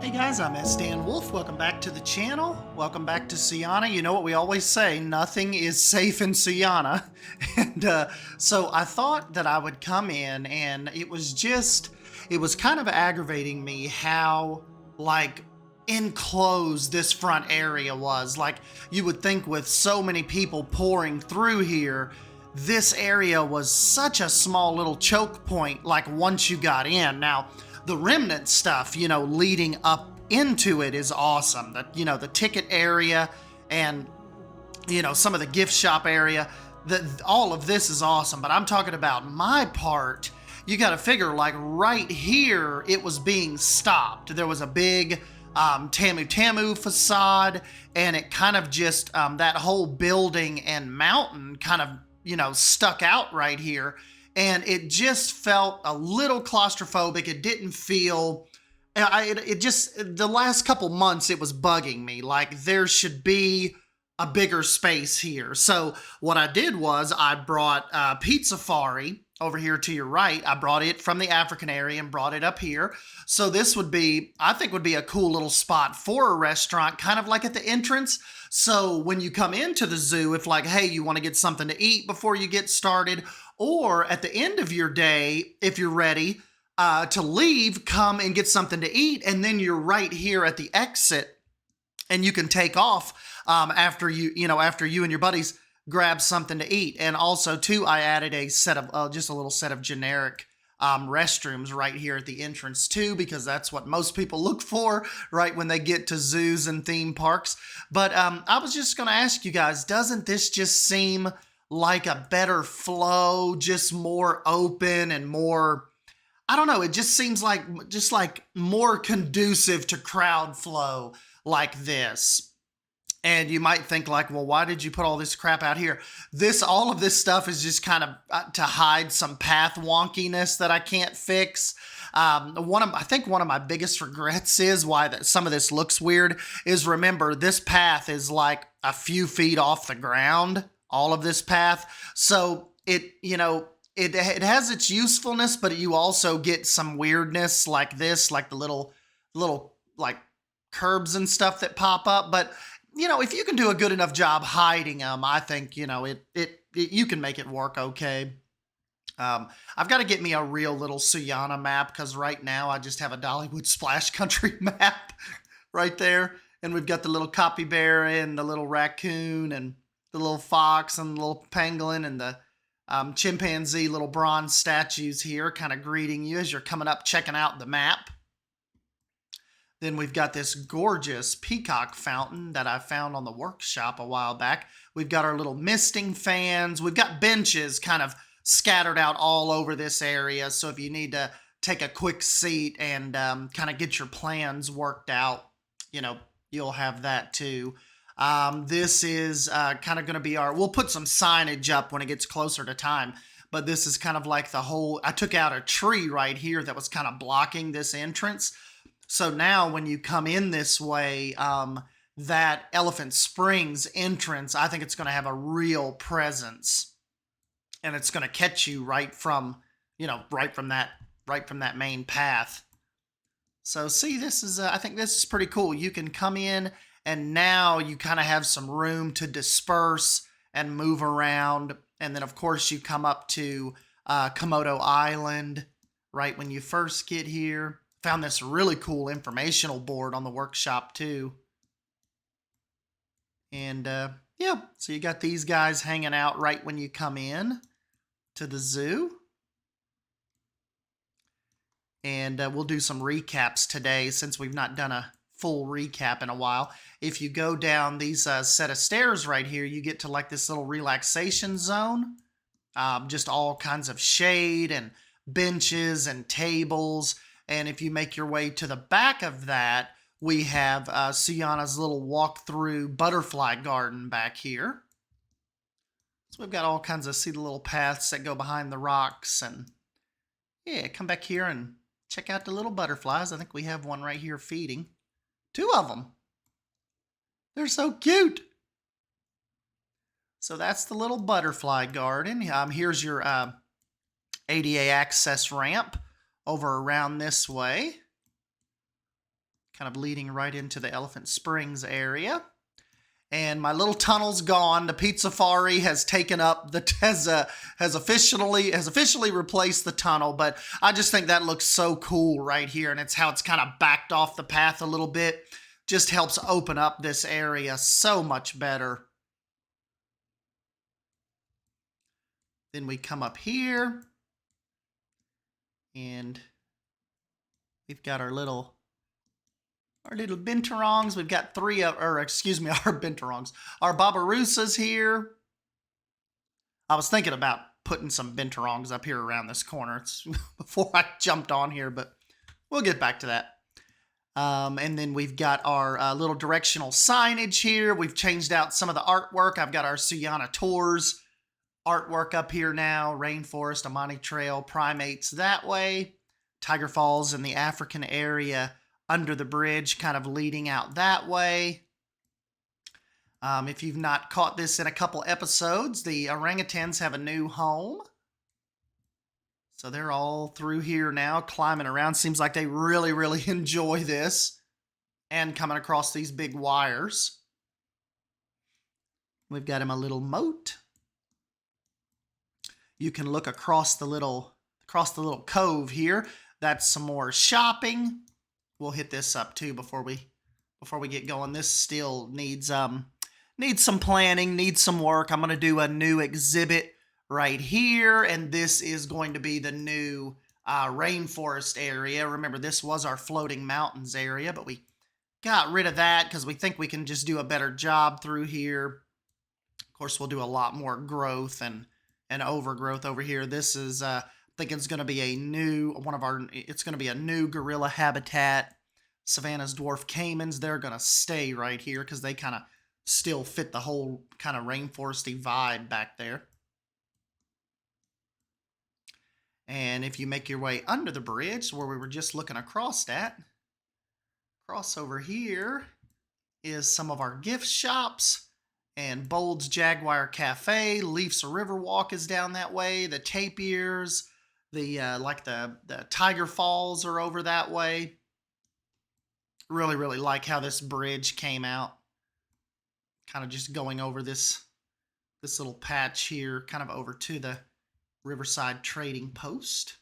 Hey guys, I'm Dan Wolf. Welcome back to the channel. Welcome back to Suyana. You know what we always say, nothing is safe in Suyana. And so I thought that I would come in, and it was kind of aggravating me how, like, enclosed this front area was. Like, you would think with so many people pouring through here, this area was such a small little choke point, like, once you got in. Now, the remnant stuff, you know, leading up into it is awesome. The ticket area and, you know, some of the gift shop area, all of this is awesome. But I'm talking about my part. You got to figure, like, right here, it was being stopped. There was a big Tamu Tamu facade, and it kind of just, that whole building and mountain kind of, you know, stuck out right here. And it just felt a little claustrophobic. It didn't feel, the last couple months, it was bugging me. Like, there should be a bigger space here. So what I did was I brought Pizzafari over here to your right. I brought it from the African area and brought it up here. So this would be, I think, would be a cool little spot for a restaurant, kind of like at the entrance. So when you come into the zoo, if like, hey, you want to get something to eat before you get started, or at the end of your day, if you're ready to leave, come and get something to eat, and then you're right here at the exit, and you can take off after you and your buddies grab something to eat. And also, too, I added a set of just a little set of generic restrooms right here at the entrance too, because that's what most people look for right when they get to zoos and theme parks. But I was just going to ask you guys, doesn't this just seem like a better flow, just more open and more, I don't know, it just seems like more conducive to crowd flow like this. And you might think like, well, why did you put all this crap out here? All of this stuff is just kind of to hide some path wonkiness that I can't fix. I think one of my biggest regrets is why some of this looks weird is, remember, this path is like a few feet off the ground, all of this path. So it has its usefulness, but you also get some weirdness like this, like the little like curbs and stuff that pop up. But you know, if you can do a good enough job hiding them, I think, you know, you can make it work okay. I've got to get me a real little Suyana map, because right now I just have a Dollywood Splash Country map right there. And we've got the little capybara and the little raccoon and the little fox and the little pangolin and the chimpanzee little bronze statues here kind of greeting you as you're coming up, checking out the map. Then we've got this gorgeous peacock fountain that I found on the workshop a while back. We've got our little misting fans. We've got benches kind of scattered out all over this area. So if you need to take a quick seat and kind of get your plans worked out, you know, you'll have that too. This is kind of going to be we'll put some signage up when it gets closer to time. But this is kind of like I took out a tree right here that was kind of blocking this entrance. So now when you come in this way, that Elephant Springs entrance, I think it's going to have a real presence, and it's going to catch you right from, right from that main path. So see, this is, I think this is pretty cool. You can come in and now you kind of have some room to disperse and move around. And then of course you come up to Komodo Island right when you first get here. Found this really cool informational board on the workshop too. And yeah, so you got these guys hanging out right when you come in to the zoo. And we'll do some recaps today since we've not done a full recap in a while. If you go down these set of stairs right here, you get to like this little relaxation zone. Just all kinds of shade and benches and tables. And if you make your way to the back of that, we have Suyana's little walk-through butterfly garden back here. So we've got all kinds of, see the little paths that go behind the rocks. And yeah, come back here and check out the little butterflies. I think we have one right here feeding. 2 of them. They're so cute. So that's the little butterfly garden. Here's your ADA access ramp over around this way. Kind of leading right into the Elephant Springs area. And my little tunnel's gone. The Pizzafari has taken up has officially replaced the tunnel, but I just think that looks so cool right here, and it's how it's kind of backed off the path a little bit. Just helps open up this area so much better. Then we come up here, and we've got our little binturongs. We've got 3 of, our binturongs. Our babarusas here. I was thinking about putting some binturongs up here around this corner. It's before I jumped on here, but we'll get back to that. And then we've got our little directional signage here. We've changed out some of the artwork. I've got our Suyana Tours artwork up here now. Rainforest, Amani Trail, primates that way. Tiger Falls in the African area under the bridge, kind of leading out that way. If you've not caught this in a couple episodes, the orangutans have a new home. So they're all through here now, climbing around. Seems like they really, really enjoy this. And coming across these big wires. We've got him a little moat. You can look across the little cove here. That's some more shopping. We'll hit this up too before we get going. This still needs some planning, needs some work. I'm going to do a new exhibit right here, and this is going to be the new rainforest area. Remember, this was our floating mountains area, but we got rid of that because we think we can just do a better job through here. Of course, we'll do a lot more growth and overgrowth over here. This is I think it's going to be a new it's going to be a new gorilla habitat. Savannah's dwarf caimans, they're going to stay right here because they kind of still fit the whole kind of rainforesty vibe back there. And if you make your way under the bridge where we were just looking across over here is some of our gift shops. And Bold's Jaguar Cafe, Leaf's Riverwalk is down that way. The tapirs, the Tiger Falls are over that way. Really, really like how this bridge came out. Kind of just going over this little patch here, kind of over to the Riverside Trading Post.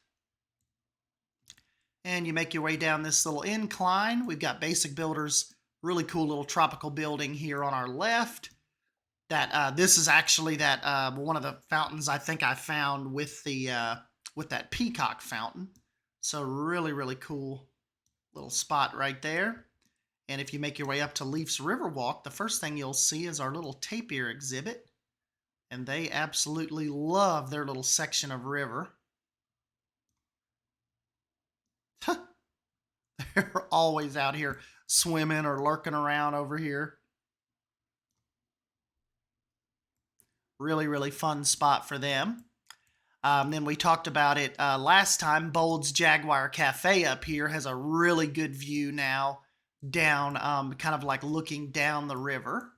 And you make your way down this little incline. We've got Basic Builders, really cool little tropical building here on our left. This is actually one of the fountains I think I found with that peacock fountain. So really, really cool little spot right there. And if you make your way up to Leaf's Riverwalk, the first thing you'll see is our little tapir exhibit. And they absolutely love their little section of river. They're always out here swimming or lurking around over here. Really, really fun spot for them. Then we talked about it last time. Bold's Jaguar Cafe up here has a really good view now down, kind of like looking down the river.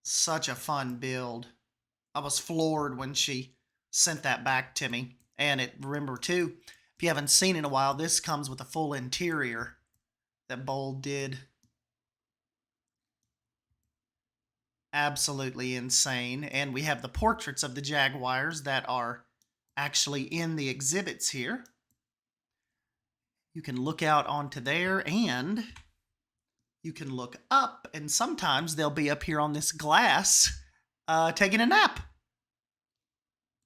Such a fun build. I was floored when she sent that back to me. And remember too, if you haven't seen it in a while, this comes with a full interior that Bold did. Absolutely insane. And we have the portraits of the Jaguars that are actually in the exhibits here. You can look out onto there, and you can look up, and sometimes they'll be up here on this glass taking a nap.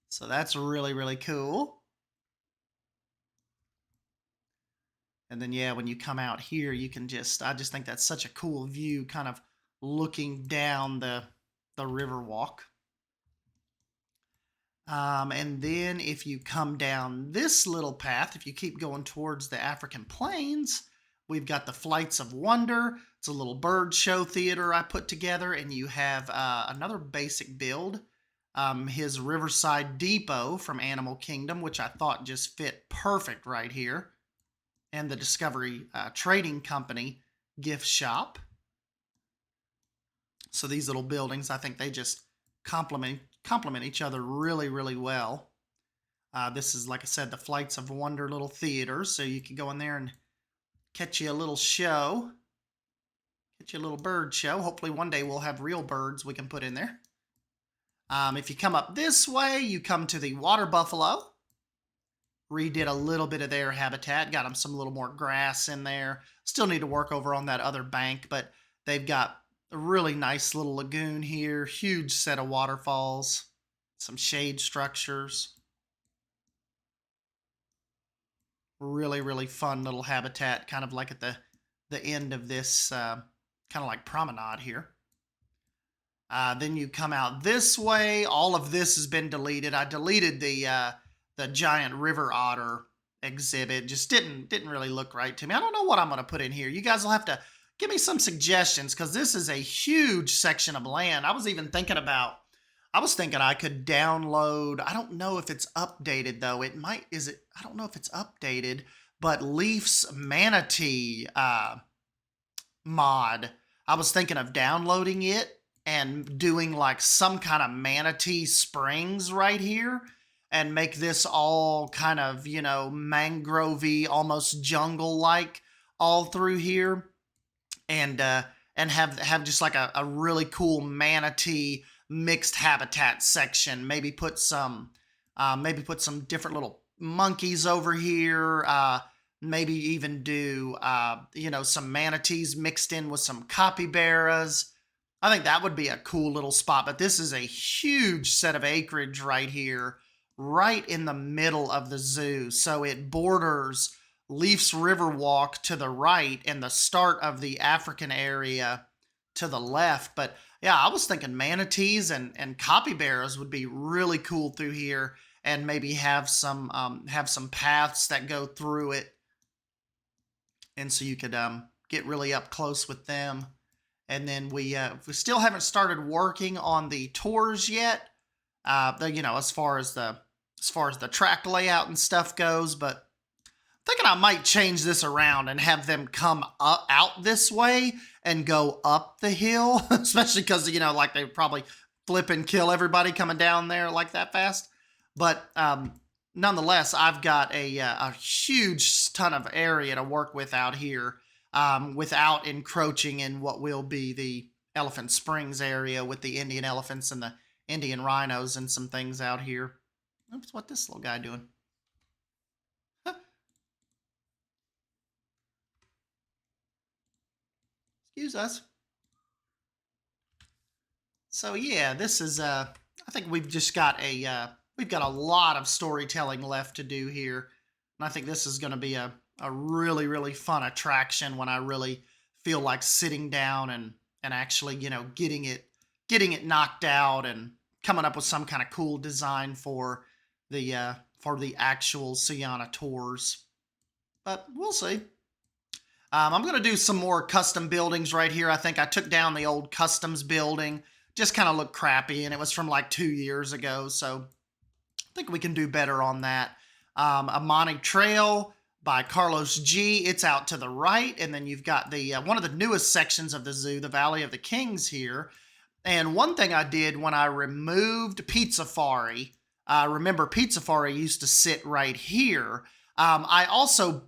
So that's really, really cool. And then, yeah, when you come out here, you can I just think that's such a cool view, kind of looking down the Riverwalk. And then if you come down this little path, if you keep going towards the African plains, we've got the Flights of Wonder. It's a little bird show theater I put together, and you have another basic build, his Riverside Depot from Animal Kingdom, which I thought just fit perfect right here, and the Discovery Trading Company gift shop. So these little buildings, I think they just complement each other really, really well. This is, like I said, the Flights of Wonder little theater, so you can go in there and catch you a little show, get you a little bird show. Hopefully one day we'll have real birds we can put in there. If you come up this way, you come to the water buffalo. Redid a little bit of their habitat, got them some little more grass in there. Still need to work over on that other bank, but they've got a really nice little lagoon here, huge set of waterfalls, some shade structures. Really, really fun little habitat, kind of like at the end of this kind of like promenade here. Then you come out this way. All of this has been deleted. I deleted the giant river otter exhibit. Just didn't really look right to me. I don't know what I'm going to put in here. You guys will have to give me some suggestions, because this is a huge section of land. I was thinking I could download, I don't know if it's updated though. I don't know if it's updated, but Leaf's Manatee mod. I was thinking of downloading it and doing like some kind of manatee springs right here, and make this all kind of, mangrove-y, almost jungle-like all through here. And have just like a really cool manatee mixed habitat section. Maybe put some different little monkeys over here. Maybe even do some manatees mixed in with some capybaras. I think that would be a cool little spot. But this is a huge set of acreage right here, right in the middle of the zoo. So it borders Leaf's Riverwalk to the right and the start of the African area to the left. But yeah, I was thinking manatees and capybaras would be really cool through here, and maybe have some paths that go through it, and so you could get really up close with them. And then we still haven't started working on the tours yet. As far as the track layout and stuff goes, but thinking I might change this around and have them come out this way and go up the hill, especially because, like they probably flip and kill everybody coming down there like that fast. But nonetheless, I've got a huge ton of area to work with out here without encroaching in what will be the Elephant Springs area with the Indian elephants and the Indian rhinos and some things out here. Oops, what's this little guy doing? Excuse us. So yeah, this is I think we've just got we've got a lot of storytelling left to do here, and I think this is going to be a really, really fun attraction when I really feel like sitting down and actually getting it knocked out and coming up with some kind of cool design for the actual Suyana tours. But we'll see. I'm going to do some more custom buildings right here. I think I took down the old customs building. Just kind of looked crappy, and it was from like 2 years ago. So I think we can do better on that. A Monty Trail by Carlos G. It's out to the right, and then you've got the one of the newest sections of the zoo, the Valley of the Kings here. And one thing I did when I removed Pizzafari, remember Pizzafari used to sit right here. I also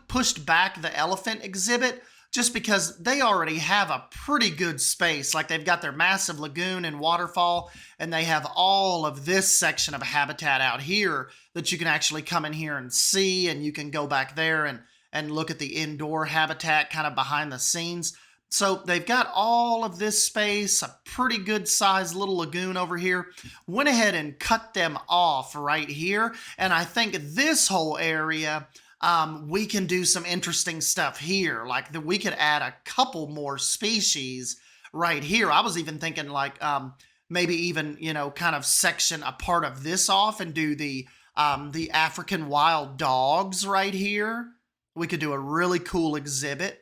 pushed back the elephant exhibit just because they already have a pretty good space. Like they've got their massive lagoon and waterfall, and they have all of this section of habitat out here that you can actually come in here and see, and you can go back there and look at the indoor habitat kind of behind the scenes. So they've got all of this space, a pretty good sized little lagoon over here. Went ahead and cut them off right here. And I think this whole area, we can do some interesting stuff here. Like we could add a couple more species right here. I was even thinking like maybe even, you know, kind of section a part of this off and do the African wild dogs right here. We could do a really cool exhibit.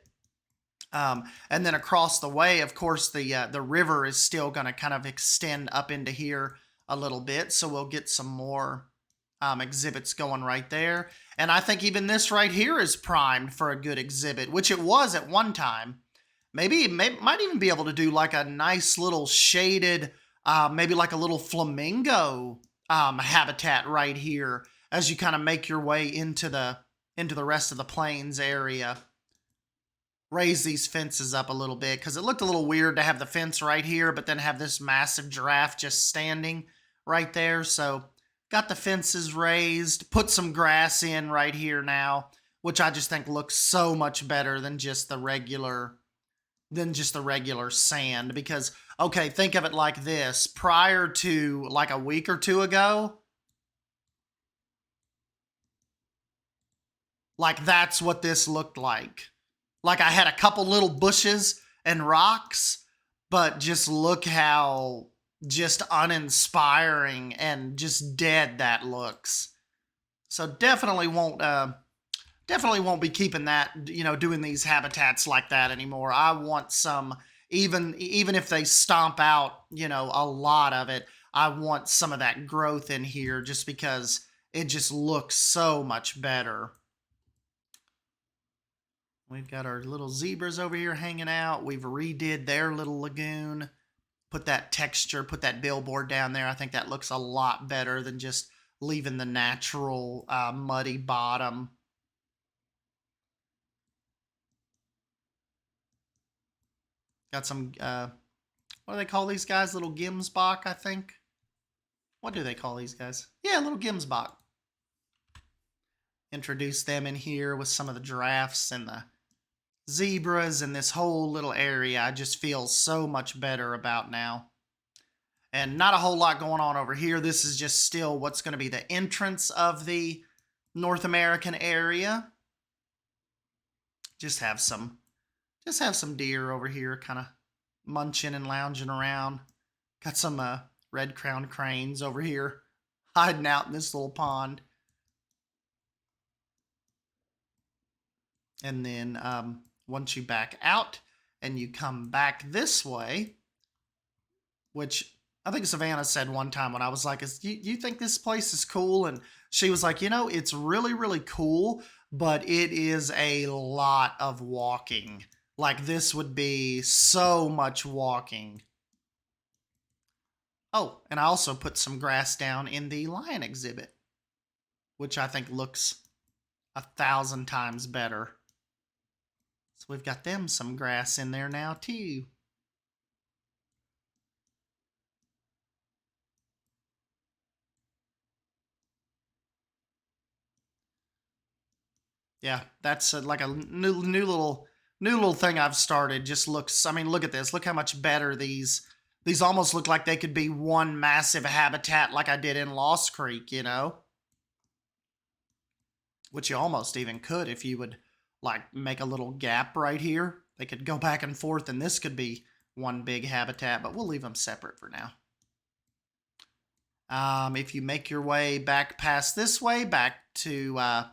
And then across the way, of course, the river is still going to kind of extend up into here a little bit. So we'll get some more exhibits going right there. And I think even this right here is primed for a good exhibit, which it was at one time. Maybe might even be able to do like a nice little shaded, maybe like a little flamingo habitat right here as you kind of make your way into the rest of the plains area. Raise these fences up a little bit because it looked a little weird to have the fence right here, but then have this massive giraffe just standing right there. So got the fences raised, put some grass in right here now, which I just think looks so much better than just the regular sand. Because, okay, think of it like this. Prior to like a week or two ago, like that's what this looked like. Like I had a couple little bushes and rocks, but just look how just uninspiring and just dead that looks. So definitely won't be keeping that, you know, doing these habitats like that anymore. I want some, even if they stomp out, you know, a lot of it, I want some of that growth in here just because it just looks so much better. We've got our little zebras over here hanging out. We've redid their little lagoon, put that texture, put that billboard down there. I think that looks a lot better than just leaving the natural muddy bottom. Got some, what do they call these guys? Little Gemsbach, I think. What do they call these guys? Yeah, little Gemsbach. Introduce them in here with some of the giraffes and the zebras and this whole little area. I just feel so much better about now. And not a whole lot going on over here. This is just still what's going to be the entrance of the North American area. Just have some deer over here kind of munching and lounging around. Got some red-crowned cranes over here hiding out in this little pond. And then once you back out and you come back this way, which I think Savannah said one time when I was like, you think this place is cool? And she was like, you know, it's really, really cool, but it is a lot of walking. Like this would be so much walking. Oh, and I also put some grass down in the lion exhibit, which I think looks 1,000 times better. So we've got them some grass in there now too. Yeah, that's like a new little thing I've started. Just looks, I mean, look at this. Look how much better these almost look like they could be one massive habitat like I did in Lost Creek, you know? Which you almost even could if you would like make a little gap right here. They could go back and forth and this could be one big habitat, but we'll leave them separate for now. If you make your way back past this way, back to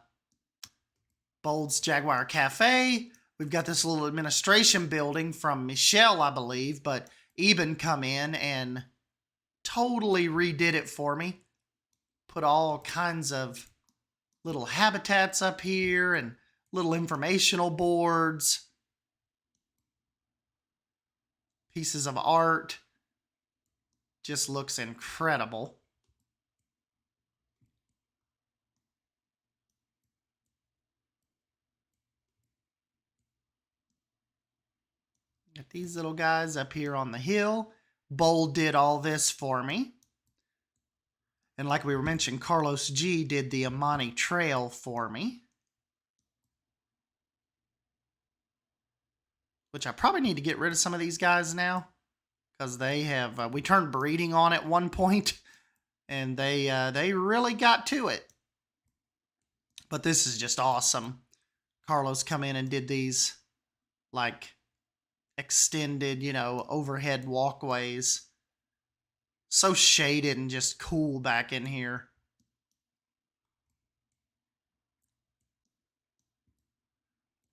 Bold's Jaguar Cafe, we've got this little administration building from Michelle, I believe, but Eben come in and totally redid it for me. Put all kinds of little habitats up here and little informational boards, pieces of art. Just looks incredible. Got these little guys up here on the hill. Bold did all this for me. And like we were mentioning, Carlos G did the Amani Trail for me. Which I probably need to get rid of some of these guys now. Because they have, we turned breeding on at one point. And they really got to it. But this is just awesome. Carlos come in and did these, like, extended, you know, overhead walkways. So shaded and just cool back in here.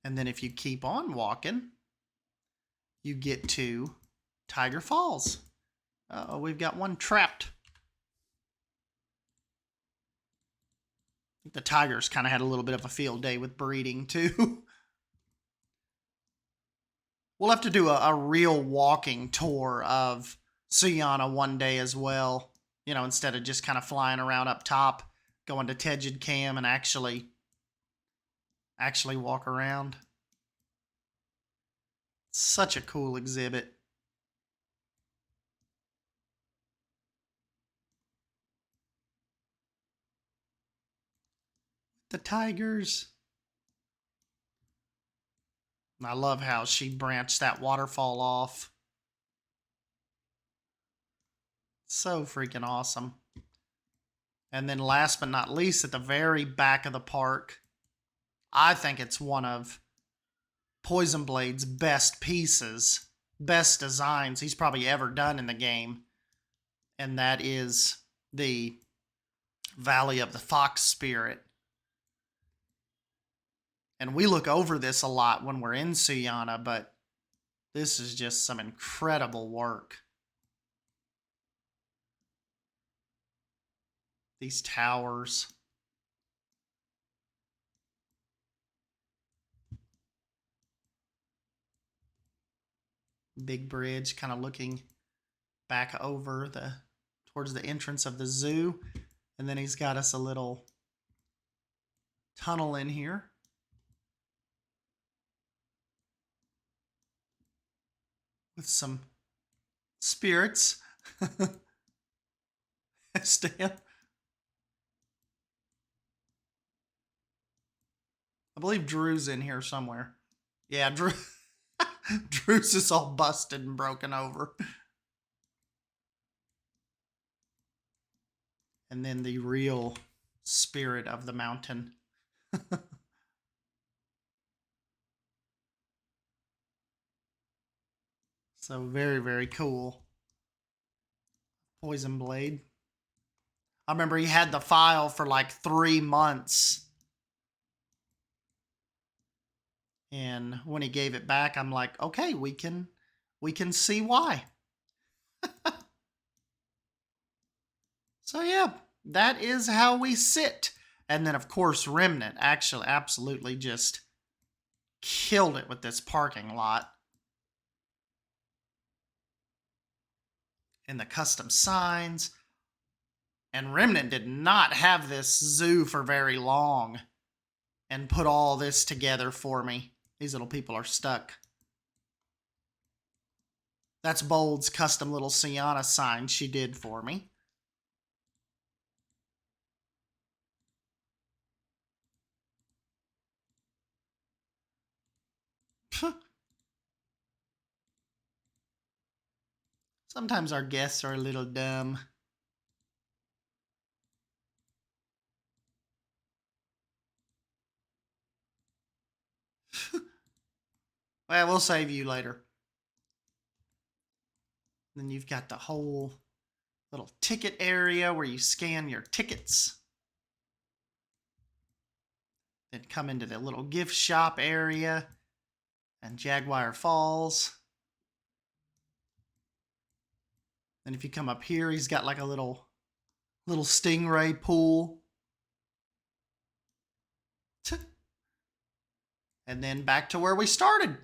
And then if you keep on walking, you get to Tiger Falls. Uh-oh, we've got one trapped. The tigers kind of had a little bit of a field day with breeding too. We'll have to do a real walking tour of Suyana one day as well. You know, instead of just kind of flying around up top, going to Tegid Cam and actually walk around. Such a cool exhibit. The tigers. And I love how she branched that waterfall off. So freaking awesome. And then last but not least, at the very back of the park, I think it's one of Poison Blade's best pieces, best designs he's probably ever done in the game. And that is the Valley of the Fox Spirit. And we look over this a lot when we're in Suyana, but this is just some incredible work. These towers. Big bridge kind of looking back over towards the entrance of the zoo. And then he's got us a little tunnel in here. With some spirits. Stan. I believe Drew's in here somewhere. Yeah, Drew's is all busted and broken over. And then the real spirit of the mountain. So very, very cool. Poison Blade. I remember he had the file for like 3 months. And when he gave it back, I'm like, okay, we can see why. So yeah, that is how we sit. And then of course, Remnant actually absolutely just killed it with this parking lot. And the custom signs. And Remnant did not have this zoo for very long and put all this together for me. These little people are stuck. That's Bold's custom little Suyana sign she did for me. Sometimes our guests are a little dumb. Well, we'll save you later. Then you've got the whole little ticket area where you scan your tickets. Then come into the little gift shop area and Jaguar Falls. Then if you come up here, he's got like a little stingray pool. and then back to where we started,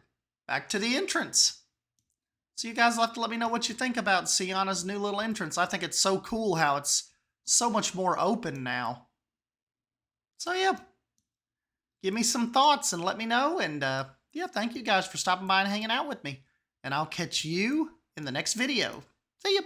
back to the entrance. So you guys will have to let me know what you think about Suyana's new little entrance. I think it's so cool how it's so much more open now. So yeah, give me some thoughts and let me know. And yeah, thank you guys for stopping by and hanging out with me. And I'll catch you in the next video. See ya.